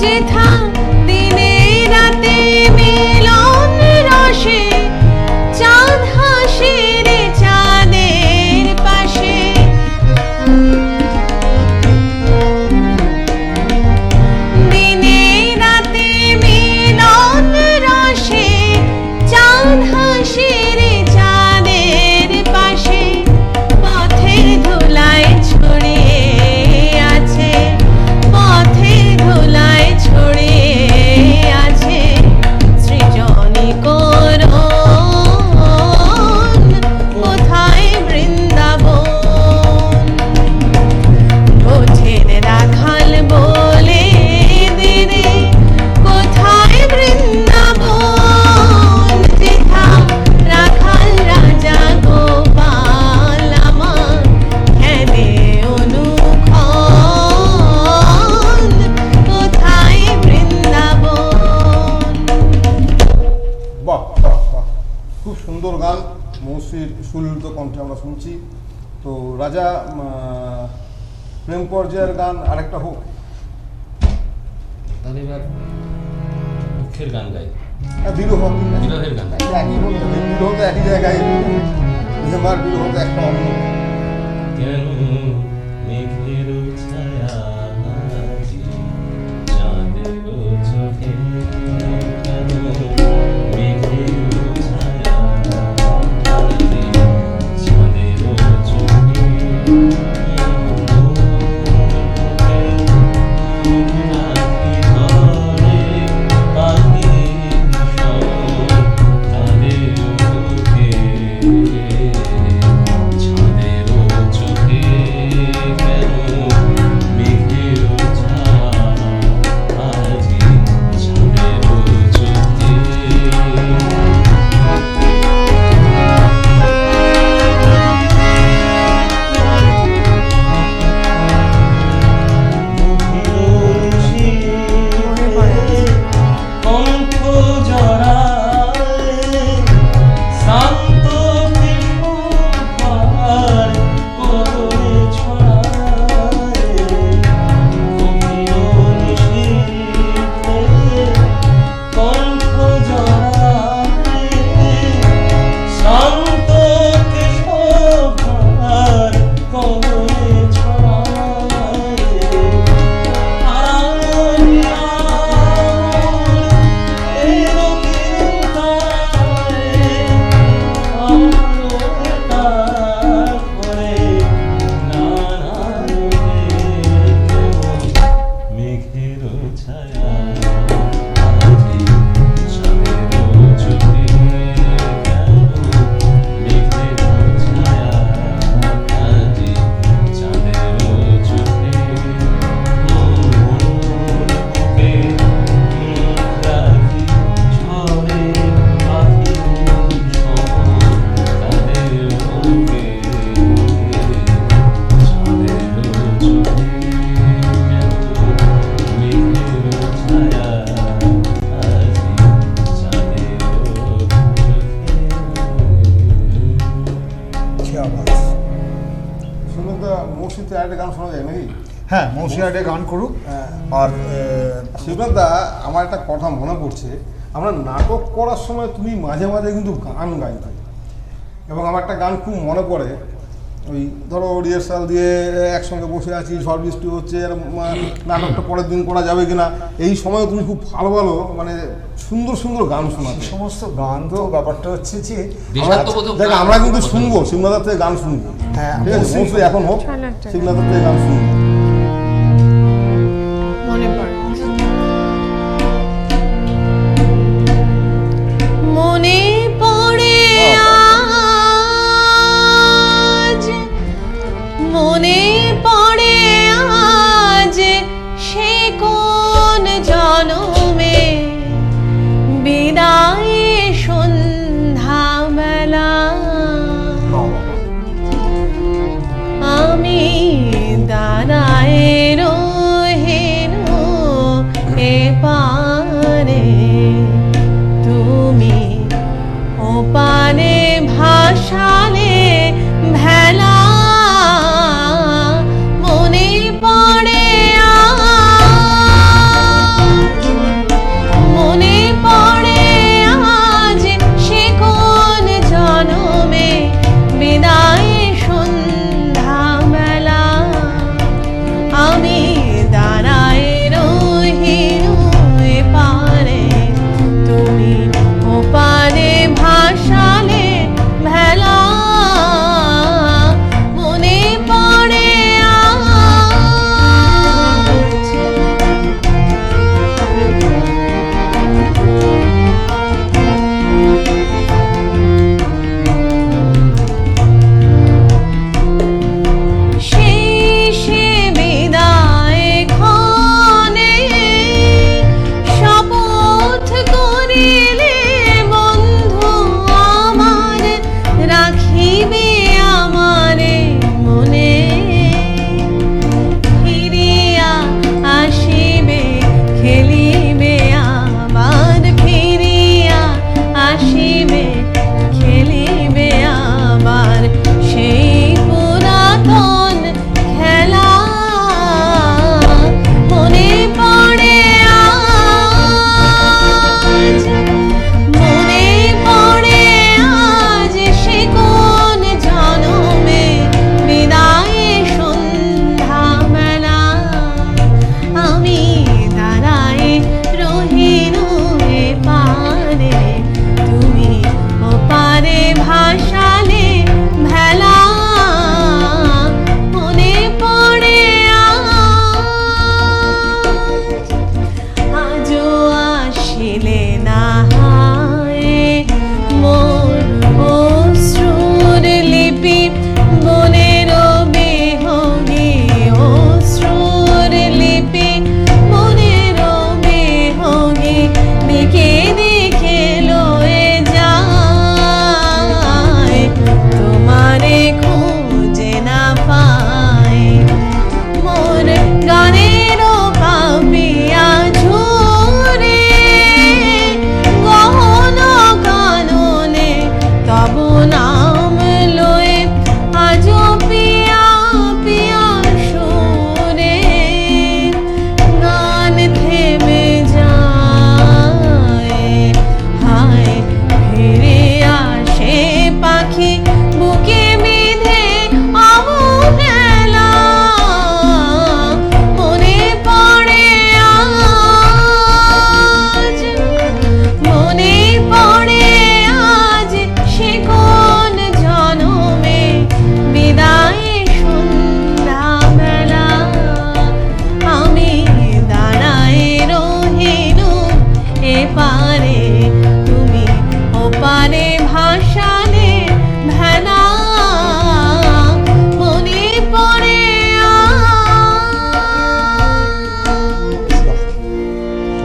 যেথা দিনে রাতে মিলন রসে চাঁদ হাসে রে চাঁদের পাশে, দিনে রাতে মিলন রসে চাঁদ হাসে রে চাঁদের পাশে, পথের ধুলায় ছড়িয়ে আছে, পথের ধুলায় ছড়িয়ে আছে সৃজনী করণ, কোথায় বৃন্দাবন। গোঠের রাখাল বলে দে রে কোথায় বৃন্দাবন, যেথা রাখাল রাজা গোপাল আমার খেলে অনুক্ষণ, কোথায় বৃন্দাবন। বাহ বাহ বাহ, খুব সুন্দর গান, মৌসির সুললিত কণ্ঠে আমরা শুনছি। তো রাজা, প্রেম পর্যায়ের গান আরেকটা হোক। তাহলে এবার দুঃখের গান গাই, বিরহ, বিরহের গান গাই। একই বলতে বিরহ তো একই জায়গায়, এবার বিরহ তো একটা অন্য। কেন মেঘের ছায়া আজি চাঁদের চোখে, কেন মেঘের ছায়া আজি চাঁদের চোখে, রাখি ধরে পাখি তাদের মুখে, চাঁদের চোখে বংশীহাটে গান করুক। আর শিবনাথদা, আমার একটা কথা মনে পড়ছে, আমরা নাটক করার সময় তুমি মাঝে মাঝে কিন্তু গান গাইতে, এবং আমার একটা গান খুব মনে পড়ে। ওই ধরো রিহার্সাল দিয়ে একসঙ্গে বসে আছি, ঝড় বৃষ্টি হচ্ছে, নাটকটা পরের দিন করা যাবে কিনা, এই সময় তুমি খুব ভালো ভালো মানে সুন্দর সুন্দর গান শোনাতে। সমস্ত গান তো ব্যাপারটা হচ্ছে যে আমরা কিন্তু শুনবো, শিবনাথদার থেকে গান শুনবো। হ্যাঁ, ঠিক আছে, অবশ্যই এখন হোক, শিবনাথদার থেকে গান শুনবো। মনে পড়ে, মনে পড়ে আজ, মনে পড়ে আজ সে কোন জনমে বিদায় সন্ধ্যাবেলা আমি দাঁড়ায় রহিন এপারে, তুমি ওপারে ভাসালে ভেলা, মনে পড়ে আজ, মনে পড়ে আজ সে কোন জনমে বিদায় সন্ধ্যাবেলা আমি দাঁড়ায় রহিন এপারে, তুমি ওপারে ভাসালে ভেলা, মনে পড়ে আজ। শেষে বিদায় ক্ষণে শপথ করিলে বন্ধু আমার, রাখিবে আমারে মনে, ফিরিয়া আসিবে খেলিবে আবার, ফিরিয়া আসিবে খেলিবে আবার, সেই পুরাতন খেলা, মনে পড়ে আজ, মনে পড়ে আজ সে কোন জনমে বিদায় সন্ধ্যাবেলা আমি দাঁড়ায় রহিন এপারে, তুমি ওপারে ভাসালে ভেলা, মনে পড়ে আজ। আজও আসিলে না হায় মোর অশ্রুর লিপি, মনের বিহঙ্গি অশ্রুর লিপি, মনের বিহঙ্গি, দিকে দিকে লয়ে যায়, তোমারে খুঁজে না পায়, মোর গানের পাপিয়া ঝরে, গহন কাননে তব নাম লয়ে, আজো পিয়া পিয়া সুরে গান থেমে যায়, হায় ফিরে আসে পাখি বুকে বিধে অবহেলা, মনে পড়ে আজ, মনে পড়ে আজ সে কোন জনমে বিদায় সন্ধ্যাবেলা আমি দাঁড়ায় রহিন এপারে, তুমি ওপারে ভাসালে ভেলা, মনে পড়ে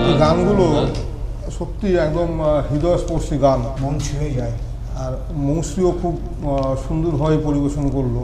এই গানগুলো সত্যি একদম হৃদয়স্পর্শী গান, মন ছুঁয়ে যায়। আর মৌসিও খুব সুন্দরভাবে পরিবেশন করলো।